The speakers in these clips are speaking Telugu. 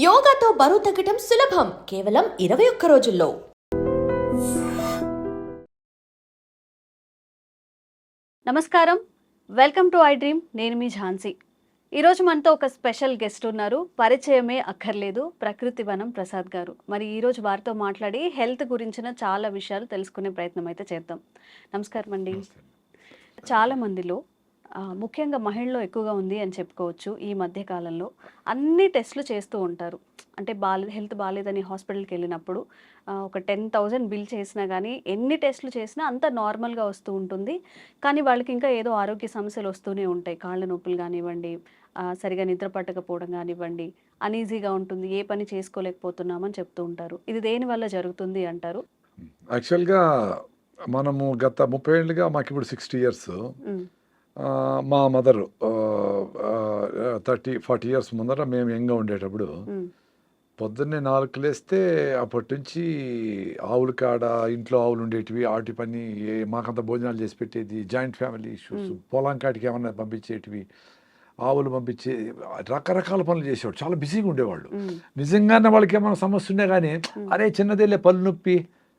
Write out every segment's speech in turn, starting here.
యోగాతో బరువు తగ్గటం సులభం కేవలం 21 రోజుల్లో. నమస్కారం, వెల్కమ్ టు ఐ డ్రీమ్. నేను మీ ఝాన్సీ. ఈరోజు మనతో ఒక స్పెషల్ గెస్ట్ ఉన్నారు. పరిచయమే అక్కర్లేదు, ప్రకృతి వనం ప్రసాద్ గారు. మరి ఈరోజు వారితో మాట్లాడి హెల్త్ గురించిన చాలా విషయాలు తెలుసుకునే ప్రయత్నం అయితే చేద్దాం. నమస్కారం అండి. చాలా మందిలో ముఖ్యంగా మహిళల్లో ఎక్కువగా ఉంది అని చెప్పుకోవచ్చు. ఈ మధ్య కాలంలో అన్ని టెస్టులు చేస్తూ ఉంటారు. అంటే హెల్త్ బాగాలేదని హాస్పిటల్కి వెళ్ళినప్పుడు ఒక 10,000 బిల్ చేసినా కానీ ఎన్ని టెస్టులు చేసినా అంత నార్మల్గా వస్తూ ఉంటుంది. కానీ వాళ్ళకి ఇంకా ఏదో ఆరోగ్య సమస్యలు వస్తూనే ఉంటాయి. కాళ్ళ నొప్పులు కానివ్వండి, సరిగా నిద్ర పట్టకపోవడం కానివ్వండి, అనీజీగా ఉంటుంది, ఏ పని చేసుకోలేకపోతున్నామని చెప్తూ ఉంటారు. ఇది దేని వల్ల జరుగుతుంది అంటారు? యాక్చువల్గా మనము గత 30 ఏళ్ళుగా మాకు ఇప్పుడు 60 ఇయర్స్. మా మదరు 30-40 ఇయర్స్ ముందర మేము యంగ్గా ఉండేటప్పుడు పొద్దున్నే 4కి లేస్తే అప్పటి నుంచి ఆవుల కాడ ఇంట్లో ఆవులు ఉండేటివి, వాటి పని మాకంత భోజనాలు చేసి పెట్టేది, జాయింట్ ఫ్యామిలీ ఇష్యూస్, పొలం కాటికి ఏమన్నా పంపించేటివి, ఆవులు పంపించే రకరకాల పనులు చేసేవాడు. చాలా బిజీగా ఉండేవాళ్ళు. నిజంగానే వాళ్ళకి ఏమైనా సమస్య ఉన్నా కానీ అరే చిన్నదేలే పళ్ళు నొప్పి,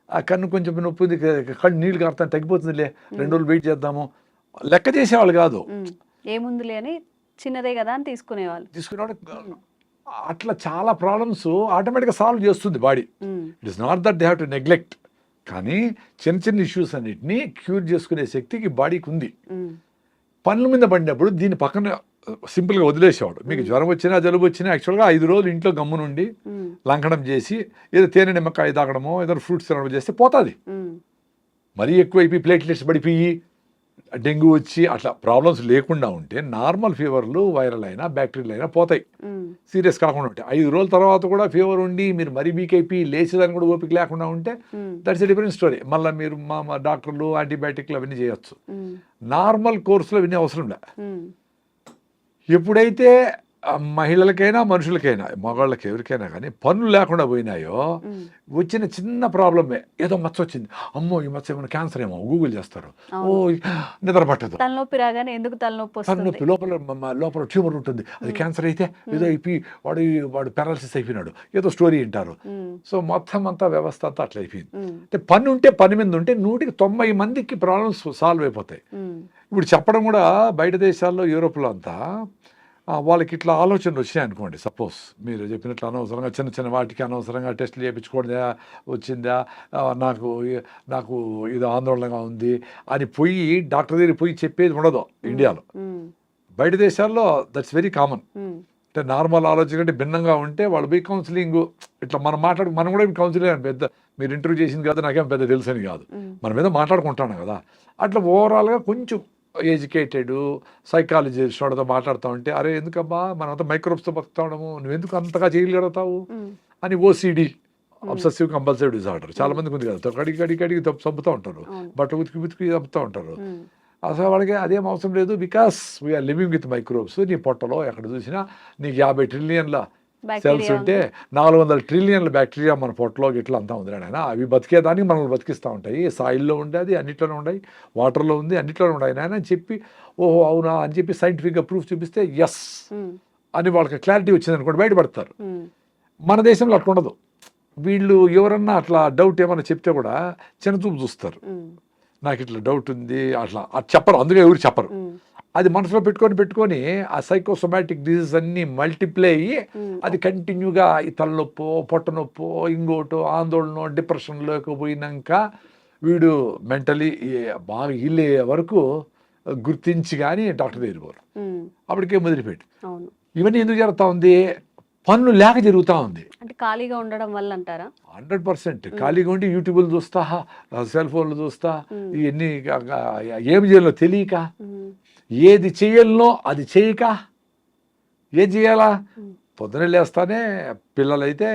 ఆ కన్ను కొంచెం నొప్పి ఉంది, కళ్ళు నీళ్ళు కారుతాను తగ్గిపోతుందిలే, 2 రోజులు వెయిట్ చేద్దాము, లెక్క చేసేవాళ్ళు కాదు. ఏముందిలే అని చిన్నదే కదా అని తీసుకునేవాళ్ళు. అట్లా చాలా ప్రాబ్లమ్స్ ఆటోమేటిక్గా సాల్వ్ చేస్తుంది body. It is not that they have to neglect. కానీ చిన్న చిన్న ఇష్యూస్ అన్నిటినీ క్యూర్ చేసుకునే శక్తికి బాడీకి ఉంది. పనుల మీద పడినప్పుడు దీన్ని పక్కన సింపుల్గా వదిలేసేవాడు. మీకు జ్వరం వచ్చినా జలుబు వచ్చినా యాక్చువల్గా 5 రోజులు ఇంట్లో గమ్ము నుండి లంకడం చేసి ఏదో తేనె నిమ్మకాయ తాగడమో ఏదో ఫ్రూట్స్ తినడం చేస్తే పోతుంది. మరీ ఎక్కువైపోయి ప్లేట్లెట్స్ పడిపోయి డెంగ్యూ వచ్చి అట్లా ప్రాబ్లమ్స్ లేకుండా ఉంటే నార్మల్ ఫీవర్లు వైరల్ అయినా బ్యాక్టీరియల్ అయినా పోతాయి, సీరియస్ కాకుండా ఉంటాయి. 5 రోజుల తర్వాత కూడా ఫీవర్ ఉండి మీరు మరీ వీక్ అయిపోయి లేచేదాన్ని కూడా ఓపిక లేకుండా ఉంటే దట్స్ ఎ డిఫరెంట్ స్టోరీ. మళ్ళీ మీరు మా డాక్టర్లు యాంటీబయాటిక్లు అవన్నీ చేయొచ్చు. నార్మల్ కోర్సులో అవన్నీ అవసరం లే. ఎప్పుడైతే మహిళలకైనా మనుషులకైనా మగవాళ్ళకి ఎవరికైనా కానీ పనులు లేకుండా పోయినాయో వచ్చిన చిన్న ప్రాబ్లమే, ఏదో మచ్చ వచ్చింది, అమ్మో ఈ మచ్చ ఏమైనా క్యాన్సర్ ఏమో గూగుల్ చేస్తారు, ఓ నిద్ర పట్టదు, తలనొప్పి రాగానే ఎందుకు తలనొప్పి, లోపల ట్యూమర్ ఉంటుంది, అది క్యాన్సర్ అయితే ఏదో అయిపోయి వాడు పారాలసిస్ అయిపోయినాడు, ఏదో స్టోరీ వింటారు. సో మొత్తం అంతా వ్యవస్థ అంతా అట్లా అయిపోయింది. అంటే పని ఉంటే పని మీద ఉంటే 190 మందికి ప్రాబ్లమ్స్ సాల్వ్ అయిపోతాయి. ఇప్పుడు చెప్పడం కూడా బయట దేశాల్లో యూరోప్లో అంతా వాళ్ళకి ఇట్లా ఆలోచనలు వచ్చినాయి అనుకోండి. సపోజ్ మీరు చెప్పినట్లు అనవసరంగా చిన్న చిన్న వాటికి అనవసరంగా టెస్టులు చేయించుకోవడం వచ్చిందా, నాకు ఇది ఆందోళనగా ఉంది అని పోయి డాక్టర్ దగ్గర పోయి చెప్పేది ఉండదు ఇండియాలో. బయట దేశాల్లో దట్స్ వెరీ కామన్. అంటే నార్మల్ ఆలోచన కంటే భిన్నంగా ఉంటే వాళ్ళు పోయి కౌన్సిలింగ్ ఇట్లా మనం కూడా కౌన్సిలింగ్ పెద్ద మీరు ఇంటర్వ్యూ చేసింది కదా నాకేం పెద్ద తెలుసు అని కాదు, మన మీద మాట్లాడుకుంటాను కదా. అట్లా ఓవరాల్గా కొంచెం ఎడ్యుకేటెడ్ సైకాలజిస్ట్ వాడితో మాట్లాడుతూ ఉంటే అరే ఎందుకబ్బా మనమంతా మైక్రోబ్స్తో బతుకుతా ఉండము, నువ్వెందుకు అంతగా చేయగలుగుతావు అని ఓసిడి అబ్సెసివ్ కంపల్సివ్ డిజార్డర్ చాలా మందికి ఉంది కదా, కడిగి చంపుతూ ఉంటారు, బట్ ఉతికి చంపుతూ ఉంటారు. అసలు వాళ్ళకి అదేం అవసరం లేదు, because we're living with microbes. నీ పొట్టలో ఎక్కడ చూసినా నీకు 50 ట్రిలియన్ల సెల్స్ ఉంటే 400 ట్రిలియన్ల బ్యాక్టీరియా మన పొట్టలో ఇట్లా అంతా ఉంది ఆయన. అవి బతికేదానికి మనల్ని బతికిస్తూ ఉంటాయి. సాయిల్లో ఉండేది అన్నిట్లోనే ఉన్నాయి, వాటర్లో ఉంది అన్నిట్లోనే ఉన్నాయి ఆయన అని చెప్పి ఓహో అవునా అని చెప్పి సైంటిఫిక్గా ప్రూఫ్ చూపిస్తే ఎస్ అని వాళ్ళకి క్లారిటీ వచ్చింది అనుకోండి, బయటపడతారు. మన దేశంలో అట్లా ఉండదు. వీళ్ళు ఎవరన్నా అట్లా డౌట్ ఏమన్నా చెప్తే కూడా చిన్నచూపు చూస్తారు. నాకు ఇట్లా డౌట్ ఉంది అట్లా అది చెప్పరు, అందుకే ఎవరు చెప్పరు. అది మనసులో పెట్టుకొని ఆ సైకోసోమాటిక్ డిసీజ్ అన్ని మల్టిప్లై అయ్యి అది కంటిన్యూగా ఈ తలనొప్పో పొట్ట నొప్పో ఇంకోటో ఆందోళన డిప్రెషన్లోకి పోయినాక వీడు మెంటలీ బాగా ఇల్లే వరకు గుర్తించి కానీ డాక్టర్ దగ్గర పోరు, అప్పటికే మొదలుపెట్టి. ఇవన్నీ ఎందుకు జరుగుతూ ఉంది? పనులు లేక జరుగుతూ ఉంది. అంటే ఖాళీగా ఉండడం వల్ల అంటారా? 100% ఖాళీగా ఉండి యూట్యూబ్లు చూస్తా, సెల్ ఫోన్లు చూస్తా, ఇవన్నీ ఏం చేయాలో తెలియక, ఏది చేయాలనో అది చేయక, ఏం చేయాలా పొద్దున లేస్తానే పిల్లలైతే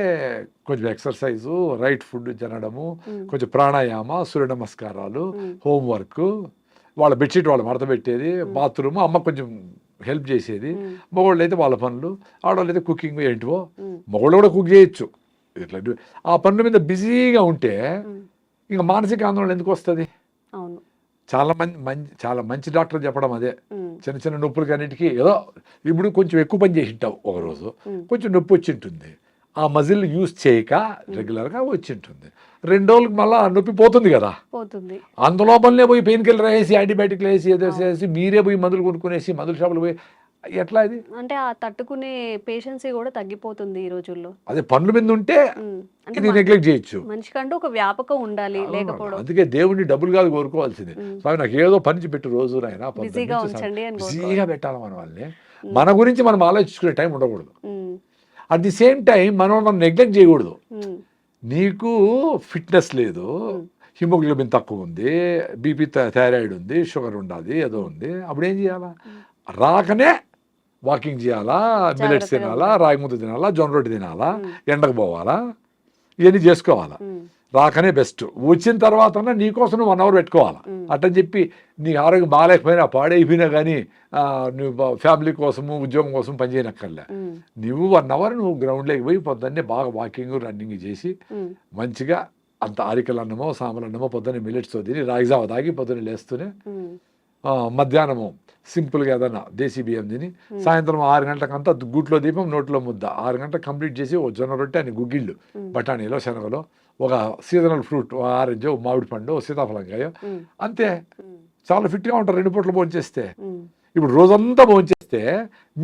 కొంచెం ఎక్సర్సైజు, రైట్ ఫుడ్ తినడము, కొంచెం ప్రాణాయామ, సూర్య నమస్కారాలు, హోంవర్క్, వాళ్ళ బెడ్షీట్ వాళ్ళు మడత పెట్టేది, బాత్రూమ్ అమ్మ కొంచెం హెల్ప్ చేసేది, మగవాళ్ళు అయితే వాళ్ళ పనులు, ఆడవాళ్ళు అయితే కుకింగ్ ఏంటివో, మగవాళ్ళు కూడా కుక్ చేయొచ్చు. ఇట్లా ఆ పనుల మీద బిజీగా ఉంటే ఇంకా మానసిక ఆందోళన ఎందుకు వస్తుంది? చాలా మంచి డాక్టర్ చెప్పడం అదే, చిన్న చిన్న నొప్పులకి అన్నిటికీ ఏదో ఇప్పుడు కొంచెం ఎక్కువ పని చేసి ఉంటావు ఒకరోజు, కొంచెం నొప్పి వచ్చి ఉంటుంది, ఆ మజిల్ యూజ్ చేయక రెగ్యులర్గా వచ్చి ఉంటుంది. 2 రోజులకు మళ్ళీ నొప్పి పోతుంది కదా, పోతుంది. అందులోపలనే పోయి పెయిన్ కిల్లర్ వేసి యాంటీబయాటిక్లు వేసి ఏదో వేసి మీరే పోయి మందులు కొనుక్కునేసి మందుల షాపులు పోయి ఎట్లా అది? అంటే ఆ తట్టుకునే పేషెన్సీ కూడా తగ్గిపోతుంది ఈ రోజుల్లో. అదే పనుల మీద ఉంటే అంటే ఇది నెగ్లెక్ట్ చేయొచ్చు. మనిషికంటూ ఒక వ్యాపకం ఉండాలి, లేకపోవడం. అందుకే దేవుడిని డబ్బులు కాదు కోరుకోవాల్సింది. స్వామి నాకు ఏదో పని పెట్టు రోజు నాయన, బిజీగా ఉంచండి అని బిజీగా పెట్టాలి మన వాళ్ళని. మన గురించి మనం ఆలోచించుకునే టైం ఉండకూడదు. అట్ ది సేమ్ టైం మనం నెగ్లెక్ట్ చేయకూడదు. నీకు ఫిట్నెస్ లేదు, హిమోగ్లోబిన్ తక్కువ ఉంది, బీపీ థైరాయిడ్ ఉంది, షుగర్ ఉండాలి, ఏదో ఉంది, అప్పుడు ఏం చేయాలా? రాకనే వాకింగ్ చేయాలా, మిల్లెట్స్ తినాలా, రాగి ముద్ద తినాలా, జొన్న రొట్టె తినాలా, ఎండకు పోవాలా, ఇవన్నీ చేసుకోవాలా. రాకనే బెస్ట్. వచ్చిన తర్వాత నీకోసం నువ్వు 1 hour పెట్టుకోవాలా. అట్టని చెప్పి నీ ఆరోగ్యం బాగాలేకపోయినా పాడైపోయినా కానీ నువ్వు ఫ్యామిలీ కోసము ఉద్యోగం కోసం పనిచేయనక్కర్లే. నువ్వు 1 hour నువ్వు గ్రౌండ్లోకి పోయి పొద్దున్నే బాగా వాకింగ్ రన్నింగ్ చేసి మంచిగా అంత ఆరికల అన్నమో సాంబార్ అన్నమో పొద్దున్నే మిల్లెట్స్తో తిని రాగి జావ తాగి పొద్దున్నే లేస్తూనే మధ్యాహ్నము సింపుల్గా ఏదన్నా దేశీ బియ్యం తిని సాయంత్రం 6 గంటలకంతా గుట్లో దీపం నోట్లో ముద్ద 6 గంటలకు కంప్లీట్ చేసి ఓ జొన్న రొట్టె అని గుగ్గిళ్ళు బఠానీలో శనగలో ఒక సీజనల్ ఫ్రూట్ ఆరెంజ్ మామిడి పండు సీతాఫలంకాయ అంతే. చాలా ఫిట్గా ఉంటారు 2 పూటలు భోంచేస్తే. ఇప్పుడు రోజంతా భోంచేస్తే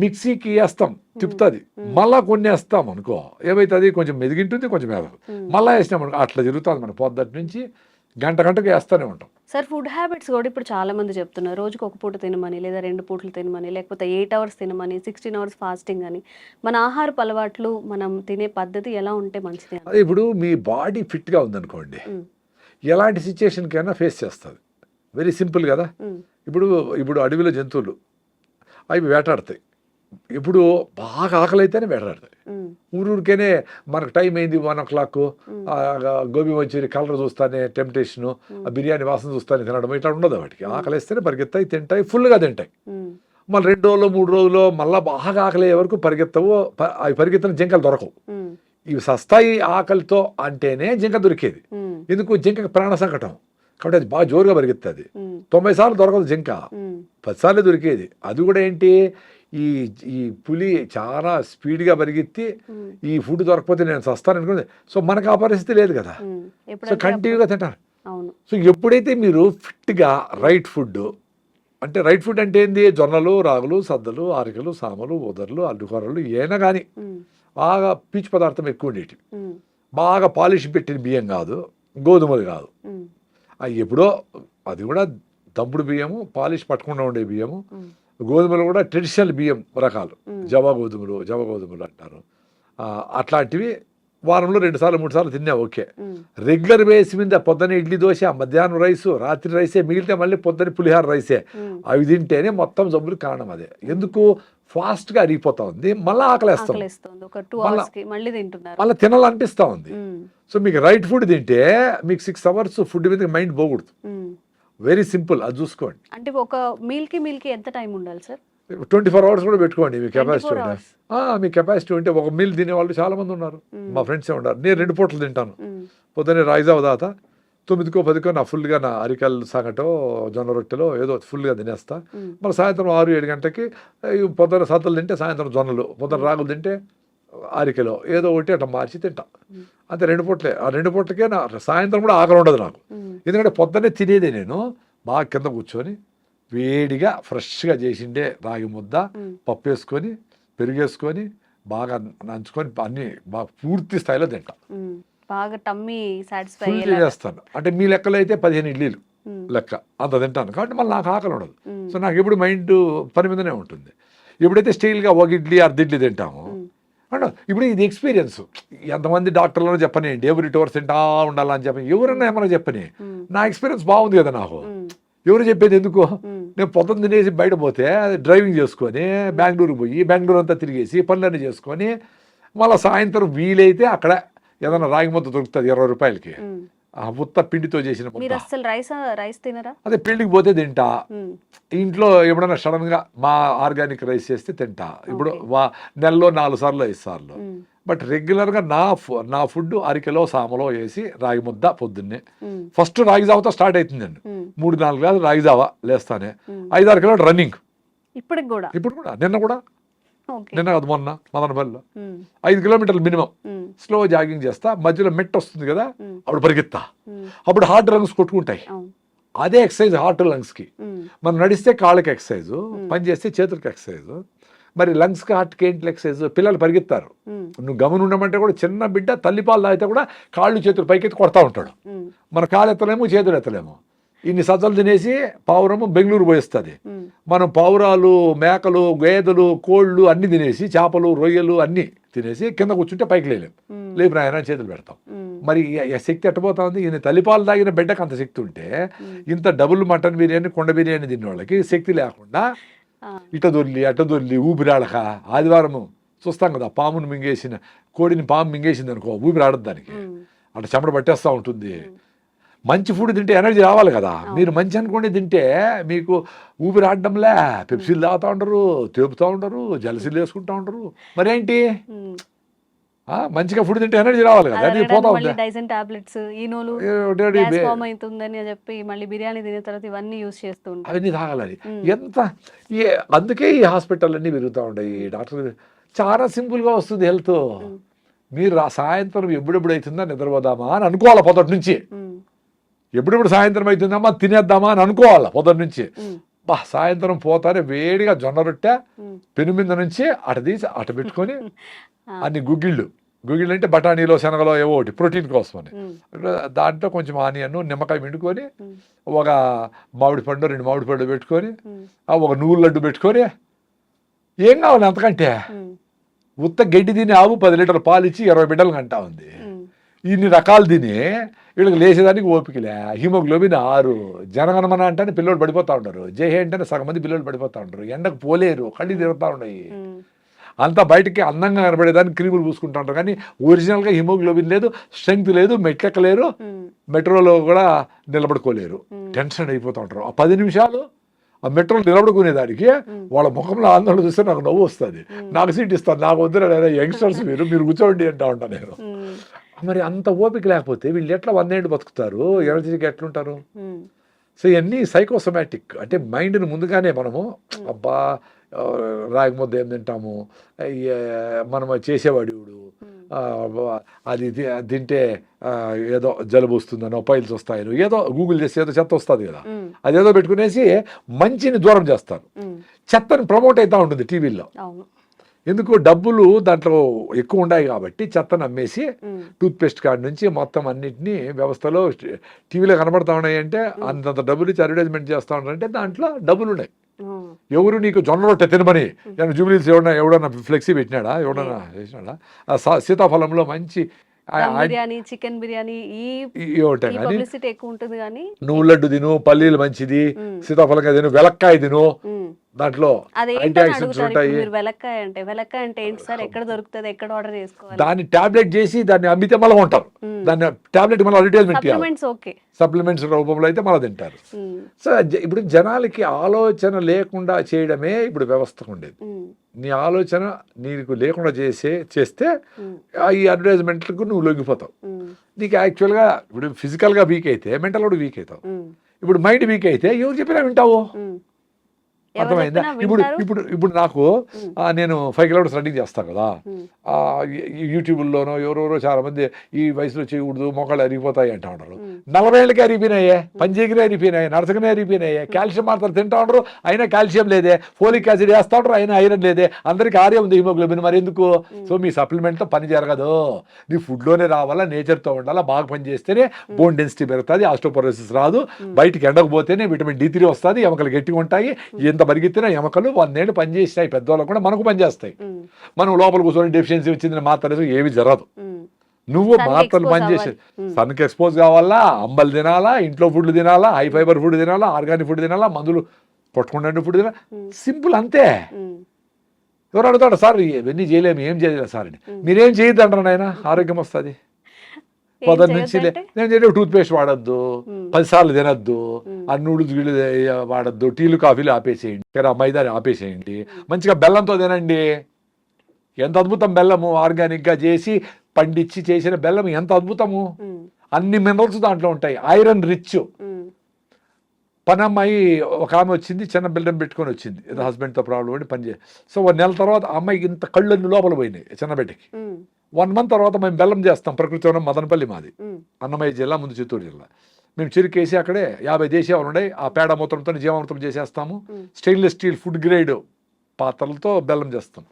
మిక్సీకి వేస్తాం తిప్పుతుంది, మళ్ళా కొన్ని వేస్తాం అనుకో ఏమవుతుంది, కొంచెం మెదిగింటుంది కొంచెం మెదగు, మళ్ళీ వేసినాం అనుకో అట్లా జరుగుతుంది. మన పొద్దుటి నుంచి గంటకు వేస్తూనే ఉంటాం. సార్ ఫుడ్ హ్యాబిట్స్ కూడా ఇప్పుడు చాలా మంది చెప్తున్నారు, రోజుకి 1 పూట తినమని, లేదా 2 పూటలు తినమని, లేకపోతే 8 hours తినమని, 16 hours ఫాస్టింగ్ అని. మన ఆహారపు అలవాట్లు, మనం తినే పద్ధతి ఎలా ఉంటే మంచిది? ఇప్పుడు మీ బాడీ ఫిట్గా ఉందనుకోండి, ఎలాంటి సిచ్యుయేషన్కైనా ఫేస్ చేస్తుంది. వెరీ సింపుల్ కదా. ఇప్పుడు అడవిలో జంతువులు అవి వేటాడతాయి. ఇప్పుడు బాగా ఆకలి అయితేనే వేటాడతాయి. ఊరికేనే మనకు టైం అయింది 1 o'clock, గోబీ మంచూరి కలర్ చూస్తానే టెంప్టేషను, బిర్యానీ వాసన చూస్తానే తినడం ఇట్లా ఉండదు. వాటికి ఆకలి వేస్తేనే పరిగెత్తాయి, తింటాయి, ఫుల్గా తింటాయి. మళ్ళీ 2 రోజులు 3 రోజులు మళ్ళీ బాగా ఆకలి అయ్యే వరకు పరిగెత్తవు. అవి పరిగెత్తిన జింకలు దొరకవు. ఇవి సస్తాయి ఆకలితో అంటేనే జింక దొరికేది. ఎందుకు? జింకకి ప్రాణ సంకటం కాబట్టి అది బాగా జోరుగా పరిగెత్తుంది. 90 సార్లు దొరకదు జింక, 10 సార్లు దొరికేది. అది కూడా ఏంటి, ఈ పులి చాలా స్పీడ్గా పరిగెత్తి ఈ ఫుడ్ దొరకపోతే నేను చస్తాను అనుకుంది. సో మనకు ఆ పరిస్థితి లేదు కదా, సో కంటిన్యూగా తింటారు. సో ఎప్పుడైతే మీరు ఫిట్గా రైట్ ఫుడ్ అంటే ఏంది, జొన్నలు రాగులు సద్దలు ఆరికలు సామలు ఉదర్లు అల్లుకొరలు ఏనా కానీ బాగా పీచు పదార్థం ఎక్కువ ఉండేటివి, బాగా పాలిష్ పెట్టిన బియ్యం కాదు, గోధుమలు కాదు. అవి ఎప్పుడో అది కూడా దంపుడు బియ్యము, పాలిష్ పట్టకుండా ఉండే బియ్యము. గోధుమలు కూడా ట్రెడిషనల్ బియ్యం రకాలు, జవ గోధుమలు అంటారు. అట్లాంటివి వారంలో 2 సార్లు 3 సార్లు తిన్నా ఓకే. రెగ్యులర్ బేస్ మీద పొద్దున్న ఇడ్లీ దోశ, మధ్యాహ్నం రైసు, రాత్రి రైసే, మిగిలితే మళ్ళీ పొద్దున్న పులిహార రైసే, అవి తింటేనే మొత్తం జబ్బులు కారణం. అదే ఎందుకు ఫాస్ట్గా అరిగిపోతా ఉంది, మళ్ళీ ఆకలేస్తాం, మళ్ళీ తినాలనిపిస్తూ ఉంది. సో మీకు రైట్ ఫుడ్ తింటే మీకు 6 hours ఫుడ్ మీద మైండ్ పోకూడదు. వెరీ సింపుల్, అది చూసుకోండి. అంటే ఒక మీల్కి ఎంత టైం ఉండాలి సార్? 24 hours కూడా పెట్టుకోండి మీ కెపాసిటీ ఉంటే. మీ కెపాసిటీ ఉంటే ఒక మీల్ తినే వాళ్ళు చాలా మంది ఉన్నారు, మా ఫ్రెండ్సే ఉన్నారు. నేను 2 పూటలు తింటాను. పొద్దున్నే రాయిజావ దాత 9కో 10కో నా ఫుల్గా నా అరికల్ సంగటో జొన్న రొట్టెలో ఏదో ఫుల్గా తినేస్తా. మళ్ళీ సాయంత్రం 6-7 గంటలకి పొద్దున్న సద్దలు తింటే సాయంత్రం జొన్నలు, పొద్దున్న రాగులు తింటే అరికెలో ఏదో ఒకటి అట్లా మార్చి తింటా. అంతే 2 పూటలే. ఆ 2 పూటలకే నా సాయంత్రం కూడా ఆకలి ఉండదు నాకు. ఎందుకంటే పొద్దున్నే తినేదే నేను బాగా కింద కూర్చొని వేడిగా ఫ్రెష్గా చేసిండే రాగి ముద్ద, పప్పు వేసుకొని పెరుగేసుకొని బాగా నంచుకొని అన్ని బాగా పూర్తి స్థాయిలో తింటా. బాగా టమ్మీ సాటిస్ఫై చేస్తాను. అంటే మీ లెక్కలో అయితే 15 ఇడ్లీలు లెక్క అంత తింటాను కాబట్టి మళ్ళీ నాకు ఆకలి ఉండదు. సో నాకు ఎప్పుడు మైండ్ పని మీదనే ఉంటుంది. ఎప్పుడైతే స్టీల్గా 1 ఇడ్లీ 1/2 ఇడ్లీ తింటామో అంటే ఇప్పుడు ఇది ఎక్స్పీరియన్స్. ఎంతమంది డాక్టర్లను చెప్పనియండి ఎవ్రీ 2 hours తింటా ఉండాలని చెప్పని, ఎవరన్నా ఏమన్నా చెప్పని, నా ఎక్స్పీరియన్స్ బాగుంది కదా నాకు. ఎవరు చెప్పేది ఎందుకు? నేను పొద్దున్న తినేసి బయట పోతే డ్రైవింగ్ చేసుకొని బెంగళూరు పోయి బెంగళూరు అంతా తిరిగేసి పనులన్నీ చేసుకొని మళ్ళీ సాయంత్రం వీలైతే అక్కడ ఏదైనా రాగి ముద్ద దొరుకుతుంది 20 రూపాయలకి, ఆ ముత్త పిండితో చేసిన రైస్ తినరా? అదే పెళ్లికి పోతే తింటా. ఇంట్లో ఎప్పుడైనా సడన్ గా మా ఆర్గానిక్ రైస్ చేస్తే తింటా. ఇప్పుడు నెలలో 4 సార్లు 5 సార్లు. బట్ రెగ్యులర్ గా నా ఫుడ్ అరికెలో సామలో వేసి రాగి ముద్ద పొద్దున్నే. ఫస్ట్ రాగి జావతో స్టార్ట్ అవుతుందండి. 3-4 గ్లాసులు రాగి జావ లేస్తానే. 5-6 కిలోమీటర్ రన్నింగ్. ఇప్పుడు కూడా నిన్న కూడా ఓకే. నిన్న కాదు మొన్న మదనపల్లిలో ఉమ్, 5 కిలోమీటర్లు మినిమం ఉమ్, స్లో జాగింగ్ చేస్తా, మధ్యలో మెట్ వస్తుంది కదా ఉమ్, అప్పుడు పరిగెత్తా, ఉమ్, అప్పుడు హార్ట్ లంగ్స్ కొట్టుకుంటాయి. అవును. అదే ఎక్సర్సైజ్ హార్ట్ లంగ్స్కి. ఉమ్, మనం నడిస్తే కాళ్ళకి ఎక్సర్సైజ్, పని చేస్తే చేతులకి ఎక్సర్సైజ్. మరి లంగ్స్కి హార్ట్కి ఏంటి ఎక్సర్సైజ్? పిల్లలు పరిగెత్తారు, ఉమ్, నువ్వు గమని ఉండమంటే కూడా చిన్న బిడ్డ తల్లిపాలు తాగితే కూడా కాళ్ళు చేతులు పైకెత్తి కొడతా ఉంటాడు. ఉమ్, మన కాళ్ళు ఎత్తలేము, చేతులు ఎత్తలేము. ఇన్ని సజ్జలు తినేసి పావురము బెంగళూరు పోయిస్తుంది. ఉమ్, మనం పావురాలు, మేకలు, గేదెలు, కోళ్ళు అన్ని తినేసి, చేపలు, రొయ్యలు అన్ని తినేసి కింద కూర్చుంటే పైకి లేలేం. ఉమ్, లేపు నాయన చేతులు పెడతాం. ఉమ్, మరి ఈ శక్తి ఎట్టబోతా ఉంది? ఈయన తల్లిపాలు తాగిన బిడ్డకు అంత శక్తి ఉంటే, ఇంత డబుల్ మటన్ బిర్యానీ, కొండ బిర్యానీ తిన్న వాళ్ళకి శక్తి లేకుండా ఆ, ఇట దొర్లి అట్ట దొర్లి ఊపిరాడక, ఆదివారము చూస్తాం కదా, పామును మింగేసిన కోడిని పాము మింగేసింది అనుకో, ఊపిరాడదు దానికి, ఉమ్, అట్లా చెమట పట్టేస్తూ ఉంటుంది. మంచి ఫుడ్ తింటే ఎనర్జీ రావాలి కదా. మీరు మంచి అనుకోండి తింటే మీకు ఊపిరాడడంలే, పెప్సీలు తాగుతూ ఉండరు, తేపుతూ ఉండరు, జలసీలు వేసుకుంటూ ఉండరు. మరేంటి? ఉమ్. మంచిగా ఫుడ్ తింటే ఎనర్జీ రావాలి కదా, అది పోతా మళ్ళీ ఉంది. డైజన్ టాబ్లెట్స్, ఈనోలు, ఏమిటి గ్యాస్ ఫామ్ అవుతుందని చెప్పి మళ్ళీ బిర్యానీ తినే తర్వాత ఇవన్నీ యూస్ చేస్తూ ఉంటారు. అవన్నీ తాగాలని ఎంత అందుకే ఈ హాస్పిటల్ అన్నీ పెరుగుతూ ఉంటాయి. డాక్టర్ చాలా సింపుల్గా వస్తుంది హెల్త్. మీరు సాయంత్రం ఎప్పుడెప్పుడు అవుతుందా నిద్రపోదామా అని అనుకోవాలి పొద్దుటి నుంచి. ఉమ్, ఎప్పుడెప్పుడు సాయంత్రం అవుతుందమ్మా తినేద్దామా అని అనుకోవాలి పొద్దుటి నుంచి. ఉమ్, సాయంత్రం పోతారే వేడిగా జొన్న రొట్టె ఉమ్, పెను మీద నుంచి అట తీసి అట పెట్టుకొని ఆ, అన్ని గుగ్గిళ్ళు అంటే బఠానీలో, శనగలో ఏవో ఒకటి ప్రోటీన్ కోసమని, ఉమ్, దాంట్లో కొంచెం ఆనియన్, నిమ్మకాయ పిండుకొని, ఉమ్, ఒక మామిడి పండు, 2 మామిడి పండు పెట్టుకొని, ఉమ్, ఒక నువ్వుల లడ్డు పెట్టుకొని, ఏం కావాలి అంతకంటే? ఉమ్, ఉత్త గడ్డి తిని ఆవు 10 లీటర్ల పాలు ఇచ్చి 20 బిడ్డలు కంటా ఉంది. ఉమ్, ఇన్ని రకాలు తిని వీళ్ళకి లేచేదానికి ఓపికలే. హిమోగ్లోబిన్ 6. జనగణమన అంటే పిల్లలు పడిపోతూ ఉంటారు, జై అంటేనే సగం మంది పిల్లలు పడిపోతూ ఉంటారు, ఎండకు పోలేరు, కళ్ళు తిరుగుతూ ఉన్నాయి. ఉమ్, అంతా బయటికి అందంగా కనబడేదానికి క్రీములు పూసుకుంటూ ఉంటారు, కానీ ఒరిజినల్గా హిమోగ్లోబిన్ లేదు, స్ట్రెంగ్త్ లేదు, మెట్లెక్కలేరు, ఉమ్, మెట్రోలో కూడా నిలబడుకోలేరు. టెన్షన్ అయిపోతూ ఉంటారు. ఆ 10 నిమిషాలు ఆ మెట్రోలో నిలబడుకునేదానికి వాళ్ళ ముఖంలో ఆందోళన చూస్తే నాకు నవ్వు వస్తుంది. నాకు సీట్ ఇస్తాను, నాకు వద్దు, యంగ్స్టర్స్ మీరు కూర్చోండి అంటా ఉంటాను నేను. ఉమ్, మరి అంత ఓపిక లేకపోతే వీళ్ళు ఎట్లా 100 ఏళ్ళు బతుకుతారు? ఎనర్జీకి ఎట్లుంటారు? ఉమ్, సో ఇవన్నీ సైకోసోమాటిక్. అంటే మైండ్ని ముందుగానే మనము అబ్బా రాగి ముద్ద ఏం తింటాము, మనం చేసేవాడు అది తింటే ఏదో జలుబు వస్తుందనో, పైల్స్ వస్తాయనో, ఏదో గూగుల్ చేస్తే ఏదో చెత్త వస్తుంది కదా, ఉమ్, అదేదో పెట్టుకునేసి మంచిని దూరం చేస్తారు. ఉమ్, చెత్తని ప్రమోట్ అవుతూ ఉంటుంది టీవీల్లో. అవును. ఎందుకు? డబ్బులు దాంట్లో ఎక్కువ ఉన్నాయి కాబట్టి చెత్తను అమ్మేసి, ఉమ్, టూత్పేస్ట్ కార్డ్ నుంచి మొత్తం అన్నింటినీ వ్యవస్థలో టీవీలో కనబడతా ఉన్నాయి. అంటే అంతంత డబ్బులు ఇచ్చి అడ్వర్టైజ్మెంట్ చేస్తూ ఉన్నారంటే దాంట్లో డబ్బులు ఉన్నాయి. ఉమ్, ఎవరు నీకు జొన్న రొట్టె తినమని నేను జూబిలీస్ ఎవడన్నా ఫ్లెక్సీ పెట్టినాడా? ఎవడన్నా చేసినాడా? సీతాఫలంలో మంచి దమ్ బిర్యానీ, చికెన్ బిర్యానీ, ఈ ఉంటాయి కానీ పబ్లిసిటీ ఎక్కువ ఉంటుంది కానీ నువ్వు లడ్డు తిను, పల్లీలు మంచిది, ఉమ్, సీతాఫలంగా తిను, వెలక్కాయ తిను, ఉమ్, దాంట్లో అదేంటో యాంటీ ఆక్సిడెంట్స్ అడుగుతారు. ఉంటాయి. ఇప్పుడు మీరు వెలక్కాయ అంటే ఏంటి సార్? ఎక్కడ దొరుకుతుంది? ఎక్కడ ఆర్డర్ చేసుకోవాలి? దాన్ని టాబ్లెట్ చేసి దాన్ని అమ్మితే మళ్ళీ ఉంటారు. ఉమ్, దాన్ని టాబ్లెట్ మళ్ళీ అడ్వర్టైజ్మెంట్ చేయాలి. Supplements okay. సప్లిమెంట్స్ రూపంలో అయితే మళ్ళీ తింటారు. ఉమ్, సో ఇప్పుడు జనాలకి ఆలోచన లేకుండా చేయడమే ఇప్పుడు వ్యవస్థకు ఉండేది. ఉమ్, నీ ఆలోచన నీకు లేకుండా చేస్తే ఉమ్, ఈ అడ్వర్టైజ్మెంట్లకు నువ్వు లొంగిపోతావు. ఉమ్, నీకు యాక్చువల్గా ఇప్పుడు ఫిజికల్గా వీక్ అయితే మెంటల్ కూడా వీక్ అవుతావు. ఉమ్, ఇప్పుడు మైండ్ వీక్ అయితే ఎవరు చెప్పినా వింటావు. ఉమ్. ఎవరు అర్థమైందా? చెప్పినా ఇప్పుడు వింటారు. ఇప్పుడు ఇప్పుడు నాకు నేను 5 కిలోమీటర్స్ రన్నింగ్ చేస్తాను కదా, ఉమ్, యూట్యూబ్లోనో ఎవరెవరో చాలా మంది ఈ వయసులో చేయకూడదు, మోకాళ్ళు అరిగిపోతాయి అంటా ఉంటారు. ఉమ్, 40 ఏళ్ళకి అరిగిపోయినాయే, పంచేగిరి అరిగిపోయినాయి, నరసకనే అరిగిపోయినాయి, కాల్షియం మాత్రం తింటా ఉండరు, అయినా కాల్షియం లేదే, ఫోలిక్ యాసిడ్ వేస్తా ఉంటారు, అయినా ఐరన్ లేదే, అందరికీ ఆర్యం ఉంది, హిమోగ్లోబిన్ మరి ఎందుకు? సో మీ సప్లిమెంట్తో పని జరగదు. నీ ఫుడ్లోనే రావాలా, నేచర్తో ఉండాలా, బాగా పని చేస్తేనే బోన్ డెన్సిటీ పెరుగుతుంది, ఆస్టోపోరోసిస్ రాదు, బయటికి ఎండకపోతేనే విటమిన్ D3 వస్తుంది, ఎముకలు గట్టిగా ఉంటాయి. ఎంత పరిగెత్తినా ఎముకలు 100 ఏళ్ళు పనిచేసినాయి పెద్దవాళ్ళకు కూడా మనకు పనిచేస్తాయి. ఉమ్, మనం లోపల కూర్చొని డెఫిషియన్సీ వచ్చిందని మాత్రం ఏమి జరగదు. ఉమ్, నువ్వు Sun కి మాత్రలు expose పనిచేసే అవ్వాలి. సన్కి ఎక్స్పోజ్ కావాలా, అంబలు తినాలా, ఇంట్లో ఫుడ్లు తినాలా, హై ఫైబర్ ఫుడ్ తినాలా, ఆర్గానిక్ ఫుడ్ తినాలా, మందులు కొట్టుకుంటే ఫుడ్ తినాలా. సింపుల్ అంతే. ఉమ్, ఎవరు అడుగుతాడు సార్ ఇవన్నీ చేయలేము, ఏం చేయలేదు సార్ అని. మీరేం చేయొద్దు అంటారు నాయన, ఆరోగ్యం వస్తుంది. ఏం పొద్దున్న నుంచి చేయొద్దంటే? నేను చేయలేదు, టూత్ పేస్ట్ వాడద్దు, 10 సార్లు తినద్దు, ఆ నూడిల్స్ గిళ్ళు వాడద్దు, టీలు కాఫీలు ఆపేసేయండి, మైదా ఆపేసేయండి, మంచిగా బెల్లంతో తినండి. ఎంత అద్భుతం బెల్లము, ఆర్గానిక్గా చేసి పండించి చేసిన బెల్లం ఎంత అద్భుతము. ఉమ్, అన్ని మినరల్స్ దాంట్లో ఉంటాయి, ఐరన్ రిచ్. ఉమ్, పని అమ్మాయి ఒక ఆమె వచ్చింది, చిన్న బిల్డం పెట్టుకొని వచ్చింది, ఏదో హస్బెండ్తో ప్రాబ్లం పడి పని చేసి. సో 1 నెల తర్వాత ఆ అమ్మాయికి ఇంత కళ్ళన్ని లోపల పోయినాయి చిన్న బిడ్డకి. 1 మంత్ తర్వాత మేము బెల్లం చేస్తాం, ప్రకృతి వనం మదనపల్లి మాది, అన్నమయ్య జిల్లా, ముందు చిత్తూరు జిల్లా. మేము చెరుకేసి అక్కడే 50 దేశాలు ఉన్నాయి, ఆ పేడ మూత్రంతో జీవామృతం చేసేస్తాము. స్టెయిన్లెస్ స్టీల్ ఫుడ్ గ్రేడ్ పాత్రలతో బెల్లం చేస్తాం.